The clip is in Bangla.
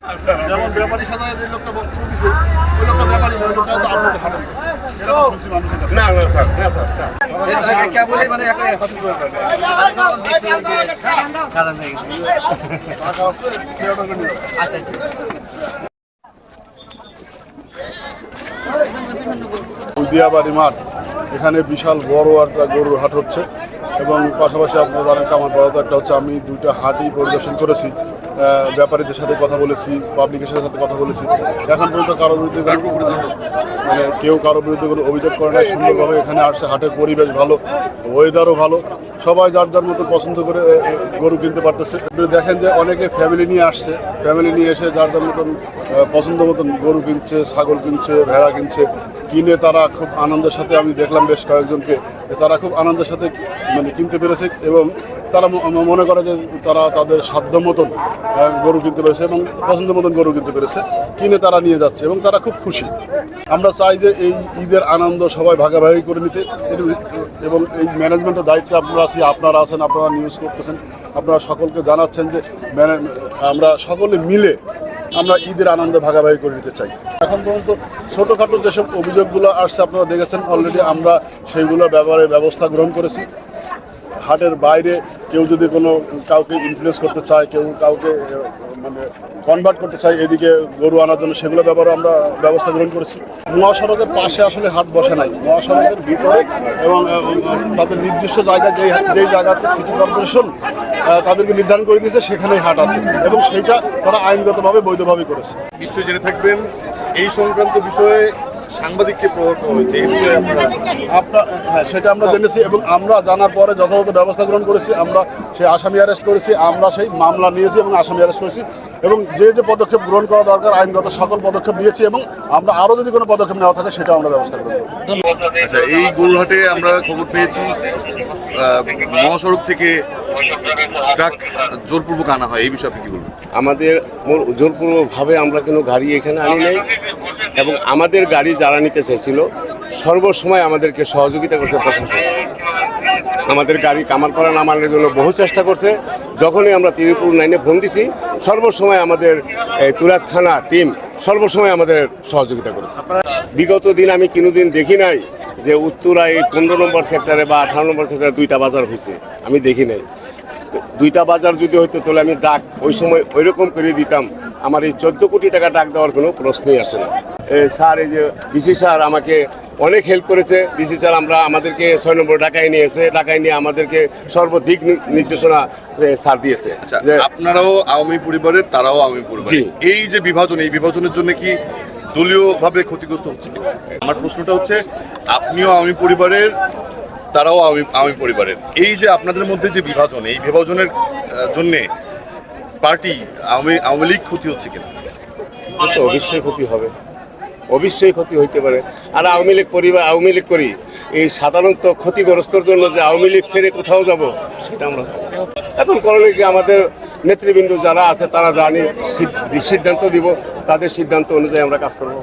যেমন ব্যাপারী সাধারণ যে লোকটা বক্তব্য দিচ্ছে ওই লোকটা ব্যাপারী নয়, লোকটা হয়তো আপনাদের হাঁটেন না স্যার কেবলই মানে একটা হাতি করবে উদিয়াবাড়ি মাঠ, এখানে বিশাল বড় একটা গরুর হাট হচ্ছে এবং পাশাপাশি আপনারা জানেন আমার বড় একটা হচ্ছে, আমি দুইটা হাটই পরিদর্শন করেছি, ব্যাপারীদের সাথে কথা বলেছি, পাবলিকের সাথে কথা বলেছি। এখন পর্যন্ত কারোর বিরুদ্ধে মানে কেউ কারোর বিরুদ্ধে কোনো অভিযোগ করে না, সুন্দরভাবে এখানে আসছে। হাটের পরিবেশ ভালো, ওয়েদারও ভালো, সবাই যার যার মতো পছন্দ করে গরু কিনতে পারতেছে। দেখেন যে অনেকে ফ্যামিলি নিয়ে আসছে, ফ্যামিলি নিয়ে এসে যার যার মতন পছন্দ মতন গরু কিনছে, ছাগল কিনছে, ভেড়া কিনছে, কিনে তারা খুব আনন্দের সাথে, আমি দেখলাম বেশ কয়েকজনকে, তারা খুব আনন্দের সাথে মানে কিনতে পেরেছে এবং তারা মনে করে যে তারা তাদের সাধ্য মতন গরু কিনতে পেরেছে এবং পছন্দ মতন গরু কিনতে পেরেছে, কিনে তারা নিয়ে যাচ্ছে এবং তারা খুব খুশি। আমরা চাই যে এই ঈদের আনন্দ সবাই ভাগাভাগি করে নিতে, এবং এই ম্যানেজমেন্টের দায়িত্বে আপনারা আছেন, আপনারা নিউজ করতেছেন, আপনারা সকলকে জানাচ্ছেন যে আমরা সকলে মিলে আমরা ঈদের আনন্দ ভাগাভাগি করে নিতে চাই। এখন পর্যন্ত ছোটোখাটো যেসব অভিযোগগুলো আসছে আপনারা দেখেছেন, অলরেডি আমরা সেইগুলোর ব্যাপারে ব্যবস্থা গ্রহণ করেছি। হাটের বাইরে কেউ যদি কোনো কাউকে ইনফ্লুয়েন্স করতে চায়, কেউ কাউকে মানে কনভার্ট করতে চায় এদিকে গরু আনার জন্য, সেগুলো ব্যাপারে আমরা ব্যবস্থা গ্রহণ করেছি। মহাসড়কের পাশে আসলে হাট বসে নাই, মহাসড়কের ভিতরে এবং তাদের নির্দিষ্ট জায়গা যেই জায়গাতে সিটি কর্পোরেশন তাদেরকে নির্ধারণ করে দিয়েছে সেখানেই হাট আছে এবং সেইটা তারা আইনগতভাবে বৈধভাবে করেছে। নিশ্চয়ই জেনে থাকবেন এই সংক্রান্ত বিষয়ে সাংবাদিককে প্রভাবিত হয়েছে, এই বিষয়ে হ্যাঁ, সেটা আমরা জেনেছি এবং আমরা জানার পরে যথাযথ ব্যবস্থা গ্রহণ করেছি। আমরা সেই আসামি অ্যারেস্ট করেছি, আমরা সেই মামলা নিয়েছি এবং আসামি অ্যারেস্ট করেছি এবং যে পদক্ষেপ গ্রহণ করা দরকার আইনগত সকল পদক্ষেপ নিয়েছি এবং আমরা আরও যদি কোনো পদক্ষেপ নেওয়া থাকে সেটাও আমরা ব্যবস্থা করব। আচ্ছা, এই গরুরহাটে আমরা খবর পেয়েছি মহাসড়ক থেকে ট্রাক জোরপূর্বক আনা হয়, এই বিষয়ে আপনি কি বলবেন? আমাদের জোরপূর্বকভাবে আমরা কোনো গাড়ি এখানে আনি নাই এবং আমাদের গাড়ি যারা নিতে চাইছিল সর্বসময় আমাদেরকে সহযোগিতা করছে প্রশাসন। আমাদের গাড়ি কামারপাড়া নামানোর জন্য বহু চেষ্টা করছে। যখনই আমরা তিরুপুর লাইনে ফোন দিছি সর্বসময় আমাদের তুরাগ থানা টিম সর্বসময় আমাদের সহযোগিতা করেছে। বিগত দিন আমি কোনোদিন দেখি নাই যে উত্তরায় 15 নম্বর সেক্টরে বা 18 নম্বর সেক্টরে দুইটা বাজার হয়েছে, আমি দেখি নাই। দুইটা বাজার যদি হইতো তাহলে আমি ডাক ওই সময় ওইরকম করে দিতাম, আমার এই 14 কোটি টাকা ডাক দেওয়ার কোনো প্রশ্নই আসে না। স্যার, এই যে ডিসি স্যার আমাকে অনেক হেল্প করেছে। ডিসি স্যার আমাদেরকে 6 নম্বর ঢাকায় নিয়ে আমাদেরকে সর্বদিক নির্দেশনা স্যার দিয়েছে। আপনারাও আওয়ামী পরিবারের, তারাও আওয়ামী পরিবার, এই যে বিভাজন, এই বিভাজনের জন্য কি দলীয়ভাবে ক্ষতিগ্রস্ত হচ্ছে? আমার প্রশ্নটা হচ্ছে, আপনিও আওয়ামী পরিবারের, তারাও আওয়ামী পরিবারের, এই যে আপনাদের মধ্যে যে বিভাজন, এই বিভাজনের জন্য পার্টি আওয়ামী লীগ ক্ষতি হচ্ছে কিনা? অবশ্যই ক্ষতি হবে, অবশ্যই ক্ষতি হইতে পারে। আর আওয়ামী লীগ করি এই সাধারণত ক্ষতিগ্রস্তর জন্য যে আওয়ামী লীগ ছেড়ে কোথাও যাব সেটা আমরা এখন করলে কি আমাদের নেতৃবৃন্দ যারা আছে তারা জানি সিদ্ধান্ত দিব, তাদের সিদ্ধান্ত অনুযায়ী আমরা কাজ করব।